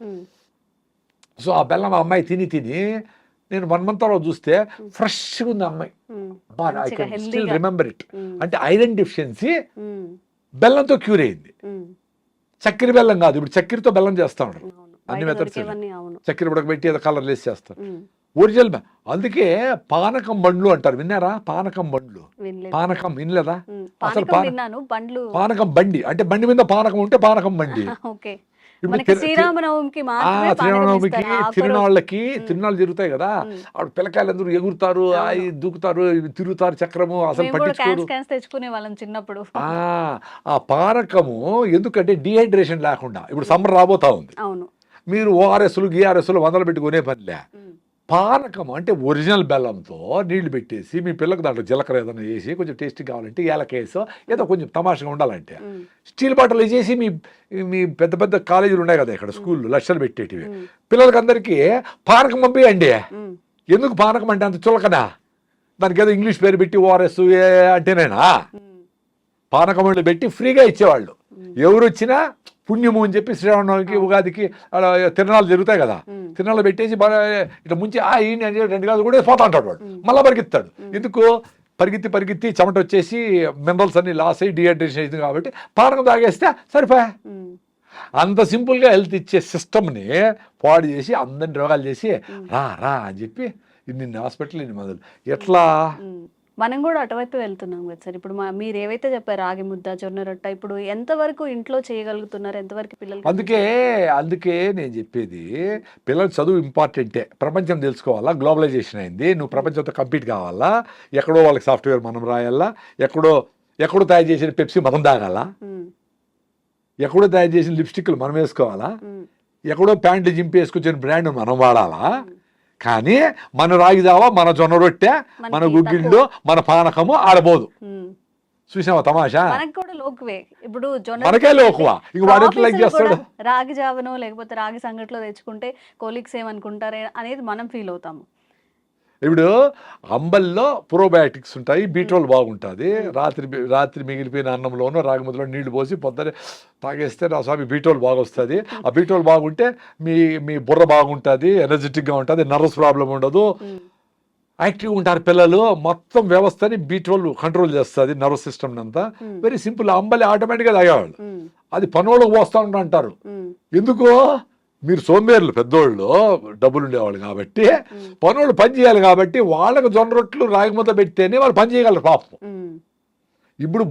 సో ఆ బెల్లం ఆ అమ్మాయి తిని నేను 1 మంత్ తర్వాత చూస్తే ఫ్రెష్గా ఉంది ఆ అమ్మాయి. I can still remember it. అంటే ఐరన్ డెఫిషియన్సీ బెల్లంతో క్యూర్ అయింది. చక్కెర బెల్లం కాదు, ఇప్పుడు చక్కెరతో బెల్లం చేస్తా ఉంటారు అన్ని మెథడ్స్. చక్కెర ఉడకబెట్టి ఏదో కలర్ లేసి చేస్తారు. ఒరిజినల్ అందుకే పానకం బండ్లు అంటారు, విన్నారా? పానకం బండ్లు, పానకం వినలేదా? అసలు పానకం బండి అంటే బండి మీద పానకం ఉంటే పానకం బండి. శ్రీరామనవమికి తిరునాళ్ళకి తిరునాళ్ళు జరుగుతాయి కదా, ఆవిడ పిల్లకాయలు అందరూ ఎగురుతారు, దూకుతారు, తిరుగుతారు చక్రము, అసలు పట్టించుకోరు. తెచ్చుకునే వాళ్ళం చిన్నప్పుడు. ఆ పానకము ఎందుకంటే డిహైడ్రేషన్ లేకుండా, ఇప్పుడు సమ్మర్ రాబోతా ఉంది, మీరు ఓఆర్ఎస్లు గిఆర్ఎస్లు 100 పెట్టుకునే పనిలే. పానకం అంటే ఒరిజినల్ బెల్లంతో నీళ్లు పెట్టేసి మీ పిల్లలకు దాంట్లో జీలకర్ర ఏదైనా వేసి కొంచెం టేస్టీ కావాలంటే ఏలకేసో ఏదో కొంచెం తమాషగా ఉండాలంటే స్టీల్ బాటిల్ వేసేసి మీ పెద్ద పెద్ద కాలేజీలు ఉన్నాయి కదా ఇక్కడ, స్కూళ్ళు లక్షలు పెట్టేటివి, పిల్లలకి అందరికీ పానకం పంపియండి. ఎందుకు పానకం అంటే అంత చులకనా? దానికి ఏదో ఇంగ్లీష్ పేరు పెట్టి ఓఆర్ఎస్ అంటేనేనా? పానకం వాళ్ళు పెట్టి ఫ్రీగా ఇచ్చేవాళ్ళు. ఎవరు వచ్చినా పుణ్యము అని చెప్పి శ్రీరామనవమికి ఉగాదికి అలా తిరణాలు జరుగుతాయి కదా, తిరణాలు పెట్టేసి ఇట్లా ముంచి ఈయన అని 2 గాజులు కూడా పోతా అంటాడు వాడు, మళ్ళీ పరిగెత్తాడు. ఎందుకు? పరిగెత్తి చెమట వచ్చేసి మినరల్స్ అన్ని లాస్ అయ్యి డిహైడ్రేషన్ అవుతుంది కాబట్టి పానకం తాగేస్తే సరిపోయా. అంత సింపుల్గా హెల్త్ ఇచ్చే సిస్టమ్ని పాడు చేసి అందరిని రోగాలు చేసి రా అని చెప్పి నిన్న హాస్పిటల్ ఇన్ని మందులు. ఎట్లా? మనం కూడా అటువైపు వెళ్తున్నాం కదా సార్. ఇప్పుడు మీరు ఏవైతే చెప్పారు రాగి ముద్ద, జొన్న రొట్ట, ఇప్పుడు ఎంతవరకు ఇంట్లో చేయగలుగుతున్నారు, ఎంతవరకు పిల్లలు? అందుకే నేను చెప్పేది, పిల్లలు చదువు ఇంపార్టెంటే, ప్రపంచం తెలుసుకోవాలా, గ్లోబలైజేషన్ అయింది, నువ్వు ప్రపంచంతో కంపీట్ కావాలా, ఎక్కడో వాళ్ళకి సాఫ్ట్వేర్ మనం రాయాలా, ఎక్కడో తయారు చేసిన పెప్సీ మనం తాగాల, ఎక్కడో తయారు చేసిన లిప్స్టిక్లు మనం వేసుకోవాలా, ఎక్కడో ప్యాంట్లు జింపి వేసుకొచ్చిన బ్రాండ్ మనం వాడాలా. కానీ మన రాగి జావా, మన జొన్న రొట్టె, మన గుగ్గిళ్ళు, మన పానకము ఆడబోదు. చూసావా తమాషా? ఇప్పుడు మనకే లోకువా, ఇంక వాడు ఎట్లా లైక్ చేస్తాడు? రాగి జావను లేకపోతే రాగి సంగట్లో తెచ్చుకుంటే కోలీగ్స్ ఏమనుకుంటారే అనేది మనం ఫీల్ అవుతాము. ఇప్పుడు అంబల్లో ప్రోబయాటిక్స్ ఉంటాయి, బీట్రోల్ బాగుంటుంది. రాత్రి మిగిలిపోయిన అన్నంలోనూ రాగి ముద్దలో నీళ్లు పోసి పొద్దునే తాగేస్తే నా స్వామి బీట్రోల్ బాగా వస్తుంది. ఆ బీట్రోల్ బాగుంటే మీ బుర్ర బాగుంటుంది, ఎనర్జెటిక్గా ఉంటుంది, నర్వస్ ప్రాబ్లం ఉండదు, యాక్టివ్గా ఉంటారు పిల్లలు. మొత్తం వ్యవస్థని బీట్రోల్ కంట్రోల్ చేస్తుంది, నర్వస్ సిస్టమ్ అంతా. Very simple. అంబలి ఆటోమేటిక్గా తాగేవాళ్ళు, అది పనోళ్ళకి పోస్తా అంటారు. ఎందుకు? మీరు సోంబేర్లు, పెద్దోళ్ళు డబ్బులు ఉండేవాళ్ళు కాబట్టి, పనులు పని చేయాలి కాబట్టి వాళ్ళకు జొన్న రొట్టెలు రాగి ముద్ద పెడితేనే వాళ్ళు పని చేయగలరు పాపం. ఇప్పుడు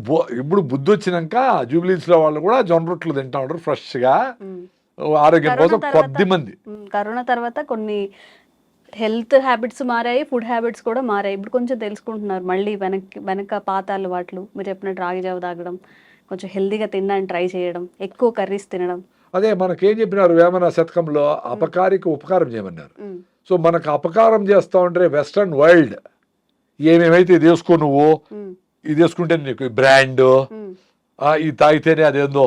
బుద్ధి వచ్చినాక జూబ్లీస్లో వాళ్ళు కూడా జొన్న రొట్టెలు తింటా ఉంటారు ఫ్రెష్గా, ఆరోగ్యం కోసం. కొద్ది మంది కరోనా తర్వాత కొన్ని హెల్త్ హ్యాబిట్స్ మారాయి, ఫుడ్ హ్యాబిట్స్ కూడా మారాయి. ఇప్పుడు కొంచెం తెలుసుకుంటున్నారు మళ్ళీ వెనక పాత అలవాట్లు. మీరు చెప్పినట్టు రాగి జావ తాగడం, కొంచెం హెల్తీగా తినడానికి ట్రై చేయడం, ఎక్కువ కర్రీస్ తినడం. అదే మనకేం చెప్పినారు వేమన శతకంలో, అపకారికి ఉపకారం చేయమన్నారు. సో మనకు అపకారం చేస్తా ఉంటే వెస్టర్న్ వరల్డ్ ఏమేమైతే ఇది వేసుకో, నువ్వు ఇది వేసుకుంటే నీకు బ్రాండ్, ఇది తాగితేనే అదేందో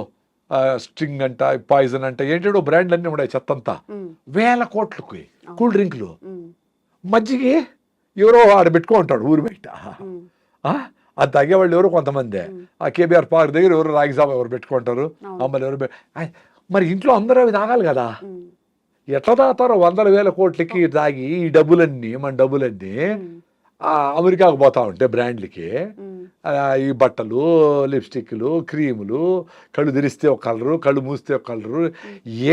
స్ట్రింగ్ అంట, పాయిజన్ అంట, ఏంటో బ్రాండ్లు అన్నీ ఉన్నాయి చెత్తంతా. 1000 కోట్లకి కూల్ డ్రింక్లు, మజ్జిగి ఎవరో ఆడ పెట్టుకో ఉంటాడు ఊరు బయట. అది తాగేవాళ్ళు ఎవరో కొంతమంది. ఆ కేబీఆర్ పార్క్ దగ్గర ఎవరు రాగి జావ ఎవరు పెట్టుకుంటారు, అమ్మలు ఎవరు. మరి ఇంట్లో అందరూ అవి తాగాలి కదా, ఎట్లా తాగుతారో 100,000 కోట్లకి తాగి ఈ డబ్బులన్నీ, మన డబ్బులన్నీ అమెరికాకు పోతా ఉంటే బ్రాండ్లకి, ఈ బట్టలు, లిప్స్టిక్లు, క్రీములు, కళ్ళు తెరిస్తే ఒక కలరు, కళ్ళు మూస్తే ఒక కలరు,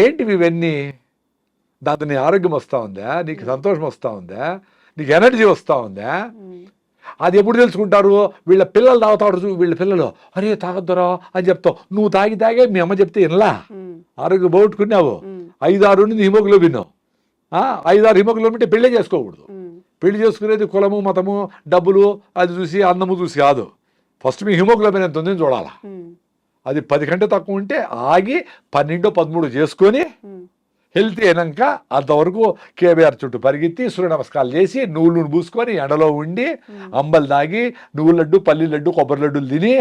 ఏంటివి ఇవన్నీ? దాంతో నీ ఆరోగ్యం వస్తూ ఉందా, నీకు సంతోషం వస్తూ ఉందా, నీకు ఎనర్జీ వస్తూ ఉందా? అది ఎప్పుడు తెలుసుకుంటారు? వీళ్ళ పిల్లలు తాగుతాడు, వీళ్ళ పిల్లలు అరే తాగొద్దురా అని చెప్తావు. నువ్వు తాగే మీ అమ్మ చెప్తే వినలా, ఆరోగ్యం పోగొట్టుకున్నావు. 5-6 ఉంది హిమోగ్లోబిన్, 5-6 హిమోగ్లోబిన్ అంటే పెళ్ళే చేసుకోకూడదు. పెళ్లి చేసుకునేది కులము, మతము, డబ్బులు అది చూసి, అందము చూసి కాదు. ఫస్ట్ మీ హిమోగ్లోబిన్ ఎంత ఉందని చూడాలా. అది 10 కంటే తక్కువ ఉంటే ఆగి 12-13 చేసుకొని హెల్తీ అయినాక అంతవరకు కేబీఆర్ చుట్టూ పరిగెత్తి సూర్య నమస్కారాలు చేసి నువ్వులు పూసుకొని ఎండలో ఉండి అంబలు తాగి నువ్వుల లడ్డు, పల్లి లడ్డు, కొబ్బరి లడ్డులు తిని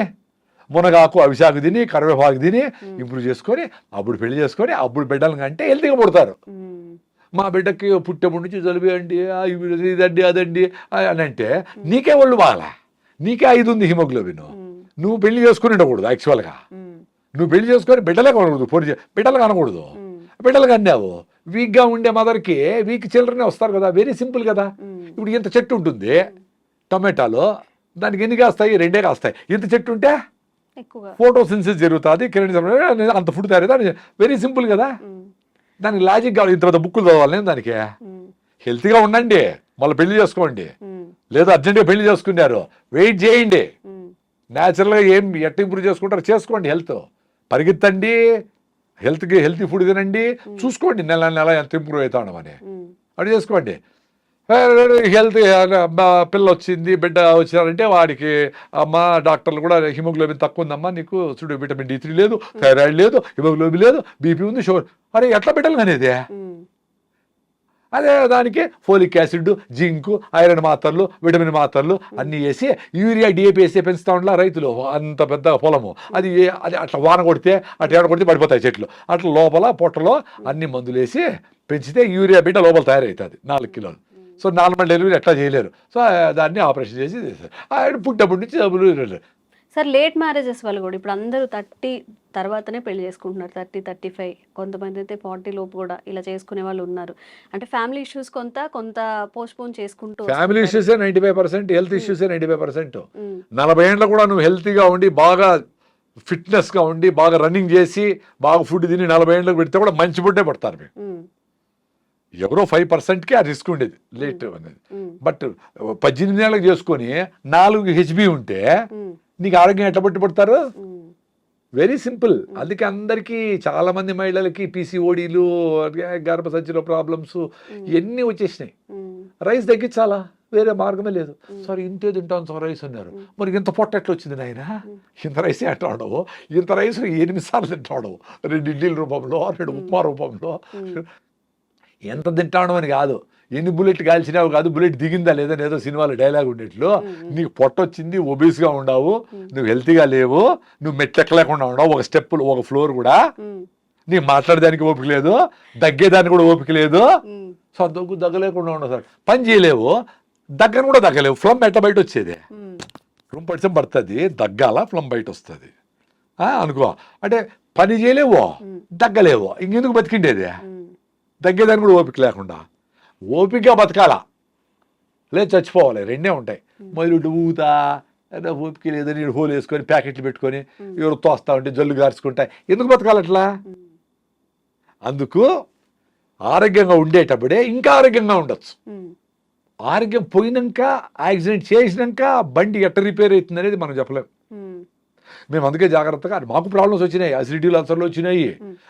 మునగాకు అవిశాకు తిని కరివేపాకు తిని ఇంప్రూవ్ చేసుకొని అప్పుడు పెళ్లి చేసుకొని అప్పుడు బిడ్డలు కంటే హెల్తీగా పుడతారు. మా బిడ్డకి పుట్టేప్పటి నుంచి జలుబు అండి ఇదండి అదండి అని అంటే నీకే ఒళ్ళు బాగాలా, నీకే 5 ఉంది హిమోగ్లోబిన్, నువ్వు పెళ్లి చేసుకుని ఉండకూడదు. యాక్చువల్గా నువ్వు పెళ్లి చేసుకొని బిడ్డలే కొనకూడదు, బిడ్డలు కనకూడదు. బిడ్డలు కన్నావు వీక్గా ఉండే మదర్కి వీక్ చిల్డ్రనే వస్తారు కదా, వెరీ సింపుల్ కదా. ఇప్పుడు ఇంత చెట్టు ఉంటుంది టమాటాలో, దానికి ఎన్ని కాస్తాయి? 2 కాస్తాయి. ఇంత చెట్టు ఉంటే ఫోటోసిన్సిస్ జరుగుతుంది, కిరణ్ అంత ఫుడ్ తయారు, వెరీ సింపుల్ కదా. దానికి లాజిక్ కావాలి, ఇంత పెద్ద బుక్కులు చదవాలి దానికి. హెల్తీగా ఉండండి, మళ్ళీ పెళ్లి చేసుకోండి. లేదా అర్జెంట్గా పెళ్లి చేసుకున్నారు, వెయిట్ చేయండి. న్యాచురల్గా ఎట్లా ఇంప్రూవ్ చేసుకుంటారో చేసుకోండి. హెల్త్ పరిగెత్తండి, హెల్తీ ఫుడ్ తినండి, చూసుకోండి నెల ఎంత ఇంప్రూవ్ అవుతాం అని అది చేసుకోండి. హెల్త్ పిల్ల వచ్చింది, బిడ్డ వచ్చినారంటే వాడికి అమ్మ డాక్టర్లు కూడా హిమోగ్లోబిన్ తక్కువ ఉందమ్మా నీకు, చూడు విటమిన్ D3 లేదు, థైరాయిడ్ లేదు, హిమోగ్లోబిన్ లేదు, బీపీ ఉంది, షుగర్. అరే ఎట్లా బిడ్డలు అనేది? అదే దానికి ఫోలిక్ యాసిడ్, జింక్, ఐరన్ మాత్రలు, విటమిన్ మాత్రలు అన్నీ వేసి యూరియా DAP వేసి పెంచుతా ఉండాల రైతులు. అంత పెద్ద పొలము అది అట్లా వాన కొడితే అట్లా ఏడ కొడితే పడిపోతాయి చెట్లు. అట్లా లోపల పొట్టలో అన్ని మందులు వేసి పెంచితే యూరియా బిడ్డ లోపల తయారవుతుంది 4 కిలోలు. సో నార్మల్ డెలివరీ ఎట్లా చేయలేరు. సో దాన్ని ఆపరేషన్ చేసి చేస్తారు. పుట్టినప్పటి నుంచి డబ్బులు. సార్ లేట్ మ్యారేజెస్ వల్ల కూడా ఇప్పుడు అందరూ 30 తర్వాతనే పెళ్లి చేసుకుంటున్నారు, 30, 35, కొంతమంది అయితే 40 లోపు కూడా ఇలా చేసుకునే వాళ్ళు ఉన్నారు. అంటే ఫ్యామిలీ ఇష్యూస్ కొంత పోస్ట్పోన్ చేసుకుంటూ, ఫ్యామిలీ ఇష్యూసే 95%, హెల్త్ ఇష్యూసే 95%. 40 ఏళ్ళలో కూడా నువ్వు హెల్తీగా ఉండి బాగా ఫిట్నెస్గా ఉండి బాగా రన్నింగ్ చేసి బాగా ఫుడ్ తిని 40 ఏళ్ళకి పెడితే కూడా మంచి ఫుడ్డే పడతారు మీకు. ఎవరో 5%కి ఆ రిస్క్ ఉండేది లేట్ అనేది. బట్ 18 ఏళ్ళకి చేసుకొని 4 HB ఉంటే నీకు ఆరోగ్యం ఎట్లా పట్టుబడతారు? Very simple. అందుకే అందరికీ చాలా మంది మహిళలకి PCODలు, గర్భసంచిలో ప్రాబ్లమ్స్ ఇవన్నీ వచ్చేసినాయి. రైస్ తగ్గించాలా, వేరే మార్గమే లేదు. సార్ ఇంతే తింటాను సార్ రైస్ అన్నారు. మరి ఇంత పొట్ట ఎట్లా వచ్చింది నాయన? ఇంత రైస్ ఎట్లా ఆడవు? ఇంత రైస్ 8 సార్లు తింటాడు, 2 ఇడ్లీల రూపంలో, 2 ఉప్మా రూపంలో. ఎంత తింటాను అని కాదు, ఎన్ని బుల్లెట్ కాల్చినావు కాదు, బుల్లెట్ దిగిందా లేదా ఏదో సినిమాలో డైలాగ్ ఉండేట్లు. నీకు పొట్ట వచ్చింది, ఒబీస్గా ఉండవు, నువ్వు హెల్తీగా లేవు, నువ్వు మెట్లెక్కలేకుండా ఉండవు, ఒక స్టెప్పులు ఒక ఫ్లోర్ కూడా నీకు మాట్లాడడానికి ఓపిక లేదు, దగ్గేదానికి కూడా ఓపిక లేదు. సో దగ్గలేకుండా ఉండవు సార్, పని చేయలేవు, దగ్గర కూడా దగ్గలేవు. ఫ్లమ్ ఎట్లా బయట వచ్చేది? రూమ్ పడితే పడుతుంది, దగ్గాల ఫ్లమ్ బయట వస్తుంది అనుకో. అంటే పని చేయలేవు, దగ్గలేవు, ఇంకెందుకు బతికిండేది? దగ్గేదానికి కూడా ఓపిక లేకుండా. ఓపికగా బతకాలా, లేదు చచ్చిపోవాలి, 2 ఉంటాయి. మొదలు ఊతా ఓపిక లేదని హోల్ వేసుకొని ప్యాకెట్లు పెట్టుకొని ఎవరు తోస్తా ఉంటే జల్లు గార్చుకుంటాయి. ఎందుకు బతకాలి అట్లా? అందుకు ఆరోగ్యంగా ఉండేటప్పుడే ఇంకా ఆరోగ్యంగా ఉండొచ్చు. ఆరోగ్యం పోయినాక, యాక్సిడెంట్ చేసినాక బండి ఎట్ట రిపేర్ అవుతుంది అనేది మనం చెప్పలేం. మేము అందుకే జాగ్రత్తగా, మాకు ప్రాబ్లమ్స్ వచ్చినాయి, అసిడిటీలు అల్సర్లు వచ్చినాయి,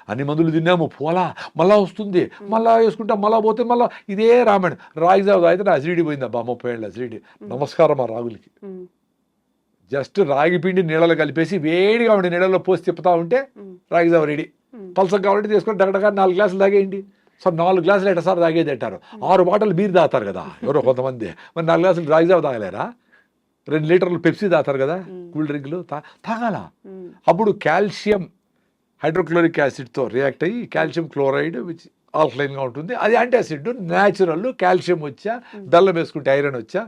అన్ని మందులు తిన్నాము, పోలా మళ్ళా వస్తుంది, మళ్ళా వేసుకుంటాం, మళ్ళా పోతే మళ్ళీ ఇదే రామాయణం. రాగి జావ అయితే నా అసిడిటీ పోయిందబ్బా, 30 ఏళ్ళ అసిడిటీ. నమస్కారం ఆ రాగులకి. జస్ట్ రాగి పిండి నీళ్ళలో కలిపేసి వేడిగా ఉండే నీళ్ళలో పోసి తిప్పుతా ఉంటే రాగి జావ రెడీ. పల్సగా కావాలంటే తీసుకొని దగ్గర 4 గ్లాసులు తాగేయండి. సో 4 గ్లాసులు ఎట్ట సార్ తాగేది అంటారు. 6 బాటలు బీర్ తాగుతారు కదా ఎవరో కొంతమంది, మరి 4 గ్లాసులు రాగి జావ తాగలేరా? 2 లీటర్లు పెప్సీ తాగుతారు కదా, కూల్ డ్రింక్లు తాగాల. అప్పుడు కాల్షియం హైడ్రోక్లోరిక్ యాసిడ్తో రియాక్ట్ అయ్యి కాల్షియం క్లోరైడ్ విచ్ ఆల్కలైన్గా ఉంటుంది, అది యాంటాసిడ్, న్యాచురల్. కాల్షియం వచ్చా, బెల్లం వేసుకుంటే ఐరన్ వచ్చా.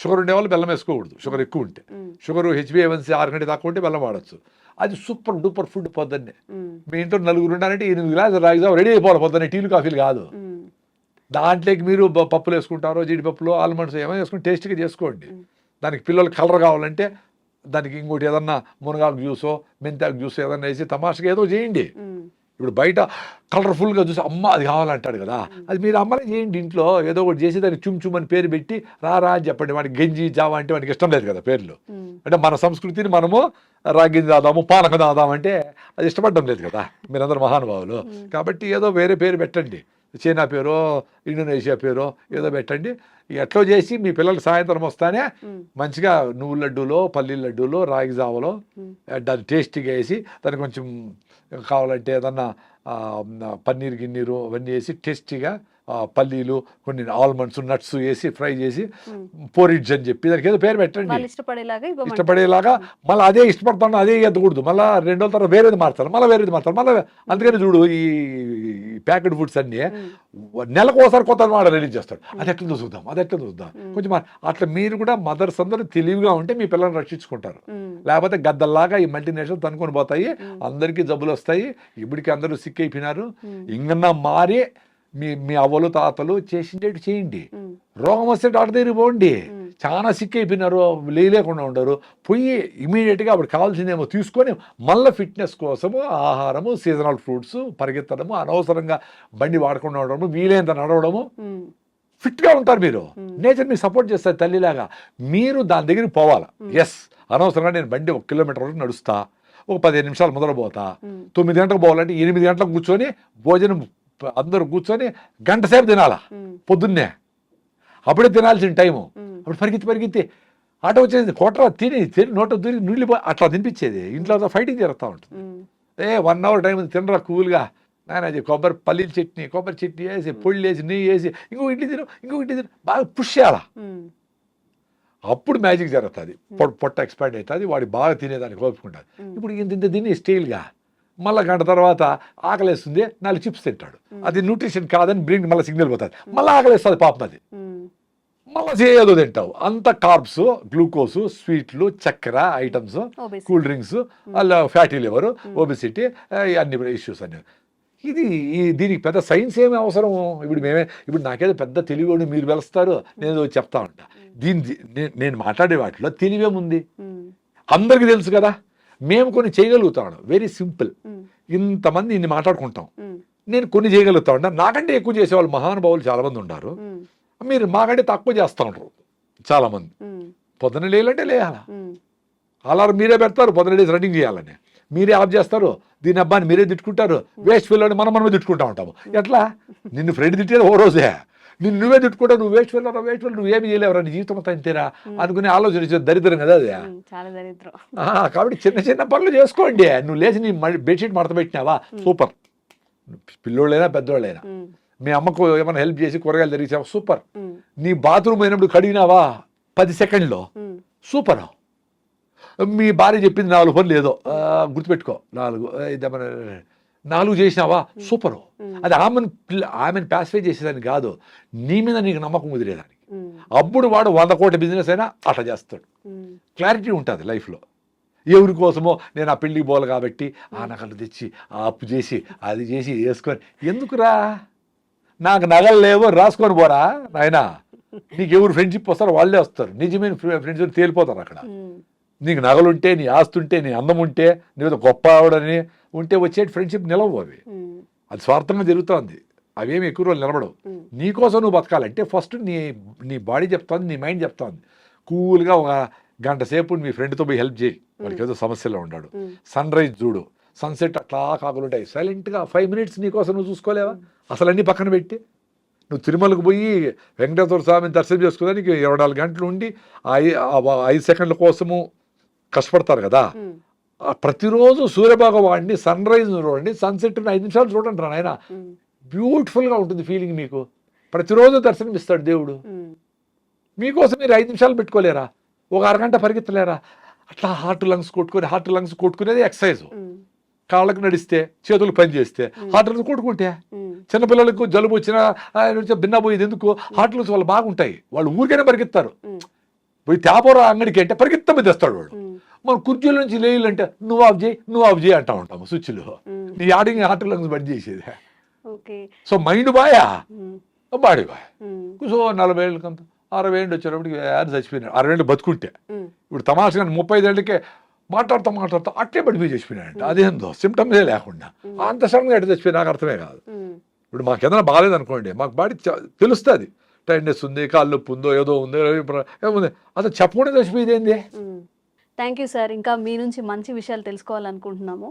షుగర్ ఉండే వాళ్ళు బెల్లం వేసుకోకూడదు, షుగర్ ఎక్కువ ఉంటే. షుగర్ HbA1c 6 కంటే తక్కువ ఉంటే బెల్లం వాడచ్చు. అది సూపర్ డూపర్ ఫుడ్. పొద్దున్నే మీ ఇంట్లో 4 ఉన్నారంటే 8 గ్లాసులు రాగి జావ రెడీ అయిపోవాలి పొద్దున్నే, టీలు కాఫీలు కాదు. దాంట్లోకి మీరు పప్పులు వేసుకుంటారో, జీడిపప్పులు, ఆల్మండ్స్ ఏమైనా వేసుకుని టేస్ట్గా చేసుకోండి. దానికి పిల్లలు కలర్ కావాలంటే దానికి ఇంకోటి ఏదన్నా మునగాకు జ్యూసో, మెంతాకు జ్యూసో ఏదన్నా వేసి తమాషగా ఏదో చేయండి. ఇప్పుడు బయట కలర్ఫుల్గా చూసి అమ్మ అది కావాలంటాడు కదా, అది మీరు అమ్మనే చేయండి ఇంట్లో. ఏదో ఒకటి చేసి దానికి చుమ్ అని పేరు పెట్టి రా అని చెప్పండి. వాడికి గంజి జావా అంటే వాడికి ఇష్టం లేదు కదా పేర్లు. అంటే మన సంస్కృతిని మనము రాగింది దాదాము, పానకం దాదామంటే అది ఇష్టపడడం లేదు కదా మీరందరూ మహానుభావులు. కాబట్టి ఏదో వేరే పేరు పెట్టండి, చైనా పేరో, ఇండోనేషియా పేరో ఏదో పెట్టండి. ఎట్లో చేసి మీ పిల్లలు సాయంత్రం వస్తానే మంచిగా నువ్వుల లడ్డూలో, పల్లీల లడ్డూలో, రాగి జావలో దాన్ని టేస్టీగా వేసి దానికి కొంచెం కావాలంటే ఏదన్నా పన్నీర్ గిన్నీరు అవన్నీ వేసి టేస్టీగా పల్లీలు, కొన్ని ఆల్మండ్స్, నట్స్ వేసి ఫ్రై చేసి పోరిడ్జ్ అని చెప్పి దానికి ఏదో పేరు పెట్టండి, వాళ్ళు ఇష్టపడేలాగా ఇవ్వమంటారు. ఇష్టపడేలాగా. మళ్ళీ అదే ఇష్టపడతాను, అదే ఎద్దకూడదు, మళ్ళీ 2 రోజుల తర్వాత వేరేది మారుతారు, మళ్ళీ వేరేది మారుతారు, మళ్ళీ. అందుకని చూడు ఈ ప్యాకెట్ ఫుడ్స్ అన్నీ నెలకు ఒకసారి కొత్త మాట రిలీజ్ చేస్తాడు. అది ఎట్లా చూద్దాం, అది ఎట్లా చూద్దాం, కొంచెం అట్లా మీరు కూడా మదర్స్ అందరూ తెలివిగా ఉంటే మీ పిల్లల్ని రక్షించుకుంటారు. లేకపోతే గద్దల్లాగా ఈ మల్టీనేషనల్ తనుకొని పోతాయి, అందరికీ జబ్బులు వస్తాయి. ఇప్పటికి అందరూ సిక్ అయిపోయినారు. ఇంకన్నా మారి మీ అవ్వలు తాతలు చేసిండేటి చేయండి. రోగం వస్తే డాక్టర్ దగ్గరికి పోండి. చాలా సిక్ అయిపోయినారు, లేకుండా ఉండరు, పోయి ఇమీడియట్గా అప్పుడు కావాల్సిందేమో తీసుకొని మళ్ళీ ఫిట్నెస్ కోసము ఆహారము, సీజనల్ ఫ్రూట్స్, పరిగెత్తడము, అనవసరంగా బండి వాడకుండా ఉండడము, వీలైనంత నడవడము, ఫిట్గా ఉంటారు మీరు. నేచర్ మీకు సపోర్ట్ చేస్తుంది తల్లిలాగా. మీరు దాని దగ్గరికి పోవాలి. ఎస్, అనవసరంగా నేను బండి 1 కిలోమీటర్ వరకు నడుస్తా, ఒక 15 నిమిషాలు మొదలు పోతా, 9 గంటలకు పోవాలంటే 8 గంటలకు కూర్చొని భోజనం అందరూ కూర్చొని గంట సేపు తినాలా పొద్దున్నే, అప్పుడే తినాల్సిన టైము. అప్పుడు పరిగెత్తి ఆటో వచ్చేది, కోట్ర తిని నోట దూరి నీళ్ళు అట్లా తినిపించేది. ఇంట్లో ఫైటింగ్ జరుగుతూ ఉంటుంది. 1 అవర్ టైం తినరా కూల్గా, నాయన అది పల్లీల చట్నీ, కొబ్బరి చట్నీ వేసి, పొళ్ళు వేసి, నెయ్యి వేసి, ఇంకొక ఇడ్లీ తిను, బాగా పుష్ చేయాలా. అప్పుడు మ్యాజిక్ జరుగుతుంది, పొట్ట ఎక్స్పాండ్ అవుతుంది, వాడి బాగా తినేదానికి కోపుకుంటుంది. ఇప్పుడు ఇంత తిని స్టీల్గా మళ్ళీ గంట తర్వాత ఆకలేస్తుంది, 4 చిప్స్ తింటాడు. అది న్యూట్రిషన్ కాదని బ్రెయిన్ మళ్ళీ సిగ్నల్ పోతుంది, మళ్ళీ ఆకలేస్తుంది పాపం. అది మళ్ళీ చేయదో తింటావు. అంత కార్బ్స్, గ్లూకోజ్, స్వీట్లు, చక్కెర ఐటమ్స్, కూల్ డ్రింక్స్, అలా ఫ్యాటీ లివర్, ఒబెసిటీ, అన్ని ఇష్యూస్ అన్ని. దీనికి పెద్ద సైన్స్ ఏమి అవసరం? ఇప్పుడు నాకేదో పెద్ద తెలివి మీరు వెలుస్తారు, నేను చెప్తా ఉంటా. నేను మాట్లాడే వాటిలో తెలివేముంది? అందరికీ తెలుసు కదా. మేము కొన్ని చేయగలుగుతాం, వెరీ సింపుల్. ఇంతమంది ఇన్ని మాట్లాడుకుంటాం, నేను కొన్ని చేయగలుగుతా ఉంటా. నాకంటే ఎక్కువ చేసేవాళ్ళు మహానుభావులు చాలా మంది ఉన్నారు. మీరు మాకంటే తక్కువ చేస్తూ ఉంటారు చాలా మంది. పొద్దున లేయాలంటే లేయాలా, అలారం మీరే పెడతారు, పొద్దున లేసి రన్నింగ్ చేయాలని మీరే ఆఫ్ చేస్తారు. దీని అబ్బాయిని మీరే తిట్టుకుంటారు, వేస్ట్ ఫీల్డ్ మనమే తిట్టుకుంటా ఉంటాము. ఎట్లా? నిన్ను ఫ్రెండ్ తిట్టేది ఓ రోజే, నువ్వే తిట్టుకుంటావు, నువ్వు వేస్ట్ ఫీల్డ్ నువ్వేమి చేయలేవరా, నీ జీవితం అంతా ఇంతేరా అనుకునే ఆలోచన దరిద్రం కదా అది. కాబట్టి చిన్న పనులు చేసుకోండి. నువ్వు లేచి నీ బెడ్షీట్ మడత పెట్టినావా, సూపర్. పిల్లోళ్ళైనా పెద్దోళ్ళైనా మీ అమ్మకు ఏమైనా హెల్ప్ చేసి కూరగాయలు తెరిచావా, సూపర్. నీ బాత్రూమ్ అయినప్పుడు కడిగినావా 10 సెకండ్లో, సూపర్. మీ భార్య చెప్పింది 4 పనులు ఏదో గుర్తుపెట్టుకో, 4 చేసినావా, సూపరు. అది ఆమెను ప్యాసిఫై చేసేదానికి కాదు, నీ మీద నీకు నమ్మకం కుదిరేదానికి. అప్పుడు వాడు 100 కోట్ల బిజినెస్ అయినా అట్లా చేస్తాడు. క్లారిటీ ఉంటుంది లైఫ్లో. ఎవరి కోసమో నేను ఆ పెళ్ళికి పోవాలి కాబట్టి ఆ నగలు తెచ్చి ఆ అప్పు చేసి అది చేసి వేసుకొని ఎందుకురా, నాకు నగలు లేవో రాసుకొని పోరా నాయనా. నీకు ఎవరు ఫ్రెండ్షిప్ వస్తారో వాళ్ళే వస్తారు, నిజమైన ఫ్రెండ్స్ తేలిపోతారు అక్కడ. నీకు నగలుంటే, నీ ఆస్తి ఉంటే, నీ అందం ఉంటే, నీ గొప్ప ఆవిడని ఉంటే వచ్చే ఫ్రెండ్షిప్ నిలవు. అవి అది స్వార్థంగా జరుగుతుంది, అవేమి ఎక్కువ రోజులు నిలబడవు. నీకోసం నువ్వు బతకాలంటే ఫస్ట్ నీ బాడీ చెప్తుంది, నీ మైండ్ చెప్తుంది. కూల్గా ఒక గంట సేపు మీ ఫ్రెండ్తో పోయి హెల్ప్ చేయి, వాడికి ఏదో సమస్యలో ఉన్నాడు. సన్ రైజ్ చూడు, సన్సెట్ అట్లా కాకులు ఉంటాయి, సైలెంట్గా 5 మినిట్స్ నీకోసం నువ్వు చూసుకోలేవా? అసలు అన్నీ పక్కన పెట్టి నువ్వు తిరుమలకు పోయి వెంకటేశ్వర స్వామిని దర్శనం చేసుకోవడానికి 24 గంటలు ఉండి 5 సెకండ్ల కోసము కష్టపడతారు కదా. ప్రతిరోజు సూర్యభగవాన్ని సన్ రైజ్ చూడండి, సన్సెట్ 5 నిమిషాలు చూడండి రా నాయన, బ్యూటిఫుల్గా ఉంటుంది ఫీలింగ్. మీకు ప్రతిరోజు దర్శనం ఇస్తాడు దేవుడు. మీకోసం మీరు 5 నిమిషాలు పెట్టుకోలేరా? ఒక అరగంట పరిగెత్తలేరా? అట్లా హార్ట్ లంగ్స్ కొట్టుకునేది ఎక్సర్సైజ్. కాళ్ళకు నడిస్తే, చేతులు పని చేస్తే హార్ట్ లంగ్స్ కొట్టుకుంటే, చిన్నపిల్లలకు జలుబు వచ్చినా భిన్న పోయేది ఎందుకు? హార్ట్ లంగ్స్ వాళ్ళు బాగుంటాయి, వాళ్ళు ఊరికైనా పరిగెత్తారు. పోయి తేపరా అంగడికి అంటే పరిగెత్తమే తెస్తాడు వాడు. మన కుర్చీల నుంచి లేయాలంటే నువ్వు ఆఫ్ చేయి అంటా ఉంటాము స్విచ్లో. నీ ఆడింగ్ హార్ట్ లంగ్స్ బంద్ చేసేది. సో మైండ్ బాయా, బాడీ బాయ్. సో 40 ఏళ్ళకంత 60 ఏళ్ళు వచ్చేటప్పటికి చచ్చిపోయినాడు. 60 ఏళ్ళు బతుకుంటే, ఇప్పుడు తమాషగా 35 ఏళ్ళకే మాట్లాడుతూ అట్లే పడిపోయి చచ్చిపోయినాడంట. అదేందో సిమ్టమ్సే లేకుండా అంత సడన్గా ఎట్లా చచ్చిపోయి నాకు అర్థమే కాదు. ఇప్పుడు మాకు ఏదైనా బాగాలేదు అనుకోండి, మాకు బాడీ తెలుస్తుంది, టైర్నెస్ ఉంది, కాళ్ళు నొప్పి ఉందో, ఏదో ఉందో, ఏముంది, అసలు చెప్పకుండా చచ్చిపోయేది ఏంది. Thank you sir. ఇంకా మీ నుంచి మంచి విషయాలు తెలుసుకోవాలనుకుంటున్నాము.